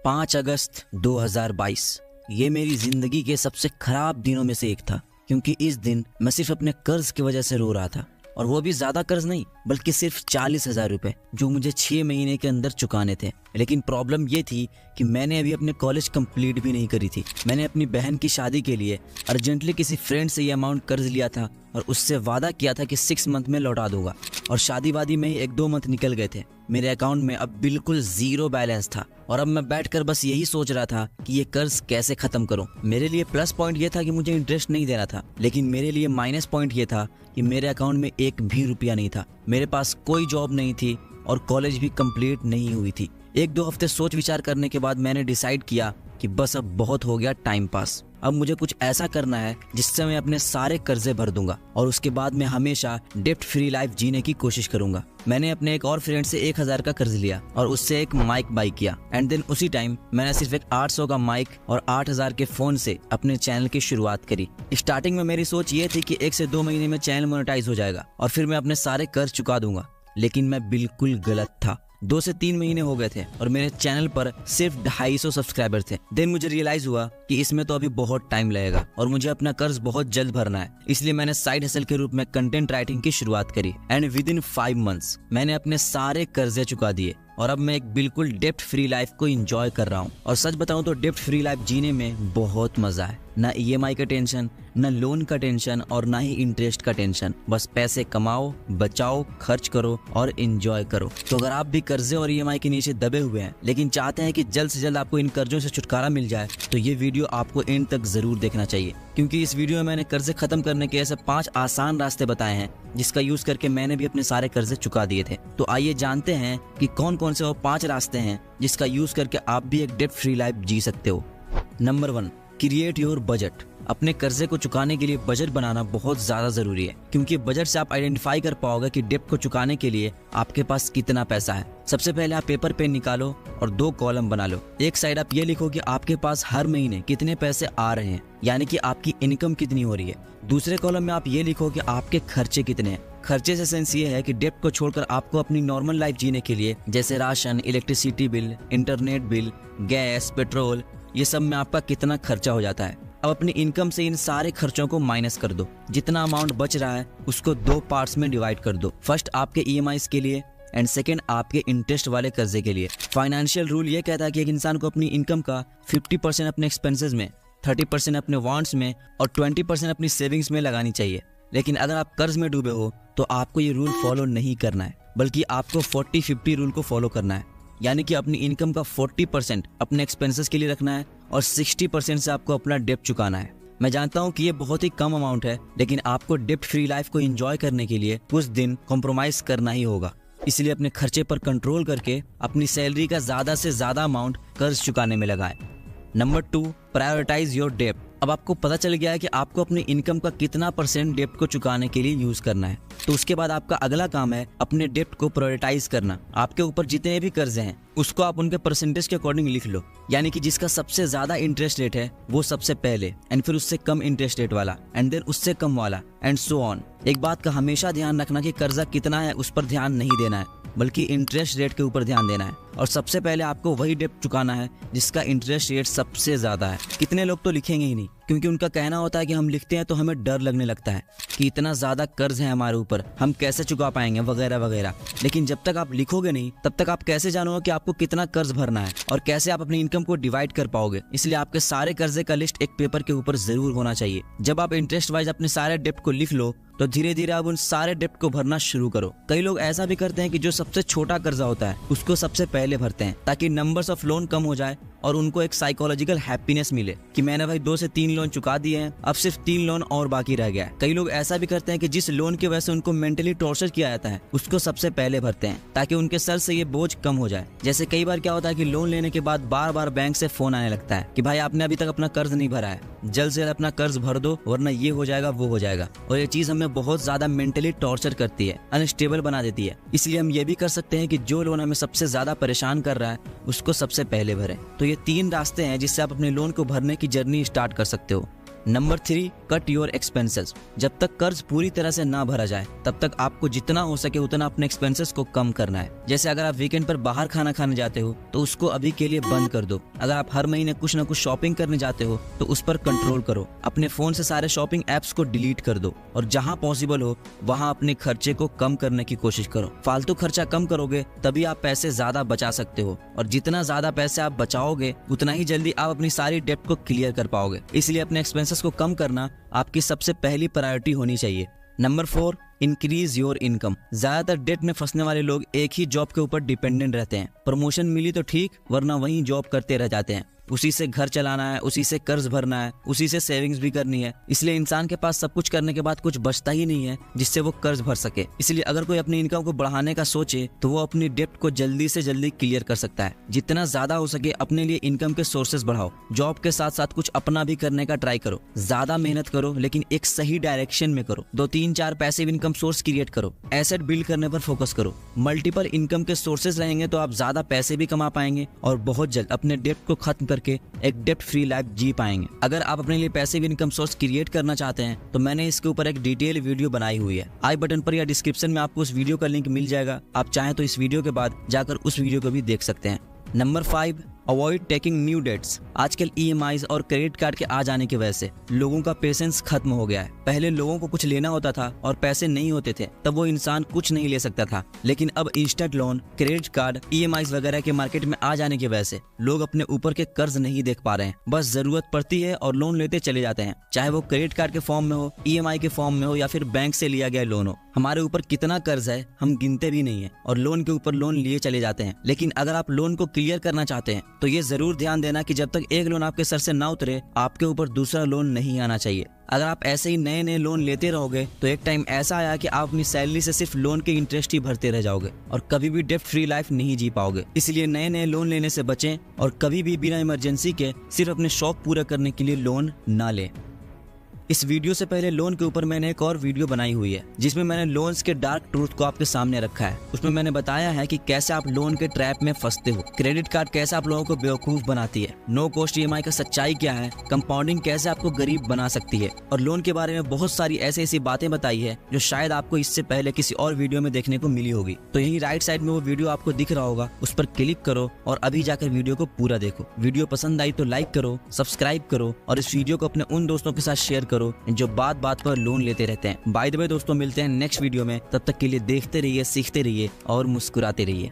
5 अगस्त 2022 ये मेरी जिंदगी के सबसे खराब दिनों में से एक था, क्योंकि इस दिन मैं सिर्फ अपने कर्ज की वजह से रो रहा था। और वो भी ज्यादा कर्ज नहीं, बल्कि सिर्फ 40,000 रुपए, जो मुझे 6 महीने के अंदर चुकाने थे। लेकिन प्रॉब्लम ये थी कि मैंने अभी अपने कॉलेज कंप्लीट भी नहीं करी थी। मैंने अपनी बहन की शादी के लिए अर्जेंटली किसी फ्रेंड से ये अमाउंट कर्ज लिया था और उससे वादा किया था कि 6 मंथ में लौटा दूंगा। और शादी वादी में ही 1-2 मंथ निकल गए थे। मेरे अकाउंट में अब बिल्कुल 0 बैलेंस था और अब मैं बैठकर बस यही सोच रहा था कि ये कर्ज कैसे खत्म करूं। मेरे लिए प्लस पॉइंट ये था कि मुझे इंटरेस्ट नहीं देना था, लेकिन मेरे लिए माइनस पॉइंट ये था कि मेरे अकाउंट में 1 भी रुपया नहीं था। मेरे पास कोई जॉब नहीं थी और कॉलेज भी कंप्लीट नहीं हुई थी। 1-2 हफ्ते सोच विचार करने के बाद मैंने डिसाइड किया कि बस अब बहुत हो गया टाइम पास। अब मुझे कुछ ऐसा करना है जिससे मैं अपने सारे कर्जे भर दूंगा और उसके बाद मैं हमेशा डेप्ट फ्री लाइफ जीने की कोशिश करूंगा। मैंने अपने एक और फ्रेंड से 1,000 का कर्ज लिया और उससे एक माइक बाई किया। एंड देन उसी टाइम मैंने सिर्फ एक 800 का माइक और 8,000 के फोन से अपने चैनल की शुरुआत करी। स्टार्टिंग में मेरी सोच ये थी कि 1 से 2 महीने में चैनल मोनेटाइज हो जाएगा और फिर मैं अपने सारे कर्ज चुका दूंगा, लेकिन मैं बिल्कुल गलत था। 2 से 3 महीने हो गए थे और मेरे चैनल पर सिर्फ 250 सब्सक्राइबर थे। देन मुझे रियलाइज हुआ कि इसमें तो अभी बहुत टाइम लगेगा और मुझे अपना कर्ज बहुत जल्द भरना है। इसलिए मैंने साइड हसल के रूप में कंटेंट राइटिंग की शुरुआत करी एंड विद इन 5 मंथ्स मैंने अपने सारे कर्जे चुका दिए और अब मैं एक बिल्कुल डेप्ट फ्री लाइफ को एंजॉय कर रहा हूँ। और सच बताऊं तो डेप्ट फ्री लाइफ जीने में बहुत मजा है। ना EMI का टेंशन, ना लोन का टेंशन और ना ही इंटरेस्ट का टेंशन। बस पैसे कमाओ, बचाओ, खर्च करो और एंजॉय करो। तो अगर आप भी कर्जे और EMI के नीचे दबे हुए हैं लेकिन चाहते हैं कि जल्द से जल्द आपको इन कर्जों से छुटकारा मिल जाए, तो ये वीडियो आपको एंड तक जरूर देखना चाहिए, क्योंकि इस वीडियो में मैंने कर्जे खत्म करने के ऐसे 5 आसान रास्ते बताए हैं जिसका यूज करके मैंने भी अपने सारे कर्जे चुका दिए थे। तो आइए जानते हैं कि कौन कौन से वो 5 रास्ते हैं जिसका यूज करके आप भी एक डेप्ट फ्री लाइफ जी सकते हो। Number 1, create your budget. अपने कर्जे को चुकाने के लिए बजट बनाना बहुत ज्यादा जरूरी है, क्योंकि बजट से आप आइडेंटिफाई कर पाओगे कि डेप्ट को चुकाने के लिए आपके पास कितना पैसा है। सबसे पहले आप पेपर पेन निकालो और 2 कॉलम बना लो। एक साइड आप ये लिखो कि आपके पास हर महीने कितने पैसे आ रहे हैं, यानी कि आपकी इनकम कितनी हो रही है। दूसरे कॉलम में आप ये लिखो कि आपके खर्चे कितने हैं। खर्चे से सेंस ये है कि डेप्ट को छोड़कर आपको अपनी नॉर्मल लाइफ जीने के लिए, जैसे ration, electricity bill, internet bill, gas, petrol, ये सब में आपका कितना खर्चा हो जाता है। अब अपनी इनकम से इन सारे खर्चों को माइनस कर दो। जितना अमाउंट बच रहा है उसको 2 पार्ट्स में डिवाइड कर दो। फर्स्ट आपके EMIs के लिए एंड सेकेंड आपके इंटरेस्ट वाले कर्जे के लिए। फाइनेंशियल रूल ये कहता है कि एक इंसान को अपनी इनकम का 50% अपने एक्सपेंसेस में, 30% अपने वांट्स में और 20% अपनी सेविंग्स में लगानी चाहिए। लेकिन अगर आप कर्ज में डूबे हो तो आपको ये रूल फॉलो नहीं करना है, बल्कि आपको 40-50 रूल को फॉलो करना है, यानी कि अपनी इनकम का 40% अपने एक्सपेंसेस के लिए रखना है और 60% से आपको अपना डेप्ट चुकाना है। मैं जानता हूँ कि ये बहुत ही कम अमाउंट है, लेकिन आपको डेप्ट फ्री लाइफ को एंजॉय करने के लिए कुछ दिन कॉम्प्रोमाइज करना ही होगा। इसलिए अपने खर्चे पर कंट्रोल करके अपनी सैलरी का ज्यादा से ज्यादा अमाउंट कर्ज चुकाने में लगाएं। नंबर 2, प्रायोरिटाइज योर डेप्ट। अब आपको पता चल गया है कि आपको अपनी इनकम का कितना % डेप्ट को चुकाने के लिए यूज करना है, तो उसके बाद आपका अगला काम है अपने डेप्ट को प्रायोरिटाइज करना। आपके ऊपर जितने भी कर्जे हैं उसको आप उनके परसेंटेज के अकॉर्डिंग लिख लो, यानी कि जिसका सबसे ज्यादा इंटरेस्ट रेट है वो सबसे पहले, एंड फिर उससे कम इंटरेस्ट रेट वाला, एंड देन उससे कम वाला, एंड सो ऑन। एक बात का हमेशा ध्यान रखना कि कर्जा कितना है उस पर ध्यान नहीं देना है, बल्कि इंटरेस्ट रेट के ऊपर ध्यान देना है। और सबसे पहले आपको वही डेप्ट चुकाना है जिसका इंटरेस्ट रेट सबसे ज्यादा है। कितने लोग तो लिखेंगे ही नहीं, क्योंकि उनका कहना होता है कि हम लिखते हैं तो हमें डर लगने लगता है कि इतना ज्यादा कर्ज है हमारे ऊपर, हम कैसे चुका पाएंगे वगैरह वगैरह। लेकिन जब तक आप लिखोगे नहीं तब तक आप कैसे जानोगे कि आपको कितना कर्ज भरना है और कैसे आप अपनी इनकम को डिवाइड कर पाओगे। इसलिए आपके सारे कर्जे का लिस्ट एक पेपर के ऊपर जरूर होना चाहिए। जब आप इंटरेस्ट वाइज अपने सारे डेप्ट को लिख लो तो धीरे धीरे आप उन सारे डेप्ट को भरना शुरू करो। कई लोग ऐसा भी करते हैं कि जो सबसे छोटा कर्जा होता है उसको सबसे पहले भरते हैं, ताकि नंबर्स ऑफ लोन कम हो जाए और उनको एक साइकोलॉजिकल हैप्पीनेस मिले कि मैंने भाई 2 से 3 लोन चुका दिए हैं, अब सिर्फ 3 लोन और बाकी रह गया है। कई लोग ऐसा भी करते हैं कि जिस लोन की वजह से उनको मेंटली टॉर्चर किया जाता है उसको सबसे पहले भरते हैं, ताकि उनके सर से ये बोझ कम हो जाए। जैसे कई बार क्या होता है कि लोन लेने के बाद बार बार बैंक से फोन आने लगता है कि भाई आपने अभी तक अपना कर्ज नहीं भरा है, जल्द से जल्द अपना कर्ज भर दो वरना ये हो जाएगा वो हो जाएगा। और ये चीज हमें बहुत ज्यादा मेंटली टॉर्चर करती है, अनस्टेबल बना देती है। इसलिए हम ये भी कर सकते हैं कि जो लोन हमें सबसे ज्यादा परेशान कर रहा है उसको सबसे पहले भरें। तो ये 3 रास्ते हैं जिससे आप अपने लोन को भरने की जर्नी स्टार्ट कर सकते हो। Number 3, cut your expenses. जब तक कर्ज पूरी तरह से ना भरा जाए तब तक आपको जितना हो सके उतना अपने एक्सपेंसेस को कम करना है। जैसे अगर आप वीकेंड पर बाहर खाना खाने जाते हो तो उसको अभी के लिए बंद कर दो। अगर आप हर महीने कुछ ना कुछ शॉपिंग करने जाते हो तो उस पर कंट्रोल करो। अपने फोन से सारे शॉपिंग एप्स को डिलीट कर दो और जहां पॉसिबल हो वहां अपने खर्चे को कम करने की कोशिश करो। फालतू खर्चा कम करोगे तभी आप पैसे ज्यादा बचा सकते हो, और जितना ज्यादा पैसे आप बचाओगे उतना ही जल्दी आप अपनी सारी डेब्ट को क्लियर कर पाओगे। इसलिए अपने एक्सपेंसेस को कम करना आपकी सबसे पहली प्रायोरिटी होनी चाहिए। Number 4, increase your income. ज्यादातर डेट में फंसने वाले लोग एक ही जॉब के ऊपर डिपेंडेंट रहते हैं। प्रमोशन मिली तो ठीक, वरना वही जॉब करते रह जाते हैं। उसी से घर चलाना है, उसी से कर्ज भरना है, उसी से सेविंग्स भी करनी है। इसलिए इंसान के पास सब कुछ करने के बाद कुछ बचता ही नहीं है जिससे वो कर्ज भर सके। इसलिए अगर कोई अपनी इनकम को बढ़ाने का सोचे तो वो अपनी डेब्ट को जल्दी से जल्दी क्लियर कर सकता है। जितना ज्यादा हो सके अपने लिए इनकम के सोर्सेज बढ़ाओ। जॉब के साथ साथ कुछ अपना भी करने का ट्राई करो। ज्यादा मेहनत करो लेकिन एक सही डायरेक्शन में करो। 2-3-4 पैसिव इनकम सोर्स क्रिएट करो। एसेट बिल्ड करने पर फोकस करो। मल्टीपल इनकम के सोर्सेज रहेंगे तो आप ज्यादा पैसे भी कमा पाएंगे और बहुत जल्द अपने डेब्ट को खत्म करके एक डेब्ट फ्री लाइफ जी पाएंगे। अगर आप अपने लिए पैसिव इनकम सोर्स क्रिएट करना चाहते हैं तो मैंने इसके ऊपर एक डिटेल वीडियो बनाई हुई है। आई बटन पर या डिस्क्रिप्शन में आपको उस वीडियो का लिंक मिल जाएगा। आप चाहें तो इस वीडियो के बाद जाकर उस वीडियो को भी देख सकते हैं। Number 5, avoid taking new debts. आजकल EMIs और क्रेडिट कार्ड के आ जाने की वजह से लोगों का पेशेंस खत्म हो गया है। पहले लोगों को कुछ लेना होता था और पैसे नहीं होते थे तब वो इंसान कुछ नहीं ले सकता था, लेकिन अब instant loan, credit card, EMIs वगैरह के मार्केट में आ जाने की वजह से लोग अपने ऊपर के कर्ज नहीं देख पा रहे हैं। बस जरूरत पड़ती है और लोन लेते चले जाते हैं, चाहे वो क्रेडिट कार्ड के फॉर्म में हो, EMI के फॉर्म में हो या फिर बैंक से लिया गया लोन हो। हमारे ऊपर कितना कर्ज है हम गिनते भी नहीं है और लोन के ऊपर लोन लिए चले जाते हैं। लेकिन अगर आप लोन को क्लियर करना चाहते हैं तो ये जरूर ध्यान देना कि जब तक एक लोन आपके सर से ना उतरे आपके ऊपर दूसरा लोन नहीं आना चाहिए। अगर आप ऐसे ही नए नए लोन लेते रहोगे तो एक टाइम ऐसा आया कि आप अपनी सैलरी से सिर्फ लोन के इंटरेस्ट ही भरते रह जाओगे और कभी भी डेब्ट फ्री लाइफ नहीं जी पाओगे। इसलिए नए नए लोन लेने से बचें और कभी भी बिना इमरजेंसी के सिर्फ अपने शौक पूरा करने के लिए लोन ना लें। इस वीडियो से पहले लोन के ऊपर मैंने एक और वीडियो बनाई हुई है जिसमें मैंने लोन्स के डार्क ट्रूथ को आपके सामने रखा है। उसमें मैंने बताया है कि कैसे आप लोन के ट्रैप में फंसते हो, क्रेडिट कार्ड कैसे आप लोगों को बेवकूफ बनाती है, नो कॉस्ट EMI का सच्चाई क्या है, कंपाउंडिंग कैसे आपको गरीब बना सकती है, और लोन के बारे में बहुत सारी ऐसी बातें बताई है जो शायद आपको इससे पहले किसी और वीडियो में देखने को मिली होगी। तो यही राइट साइड में वो वीडियो आपको दिख रहा होगा, उस पर क्लिक करो और अभी जाकर वीडियो को पूरा देखो। वीडियो पसंद आई तो लाइक करो, सब्सक्राइब करो और इस वीडियो को अपने उन दोस्तों के साथ शेयर करो जो बात पर लोन लेते रहते हैं। बाय द वे दोस्तों, मिलते हैं नेक्स्ट वीडियो में। तब तक के लिए देखते रहिए, सीखते रहिए और मुस्कुराते रहिए।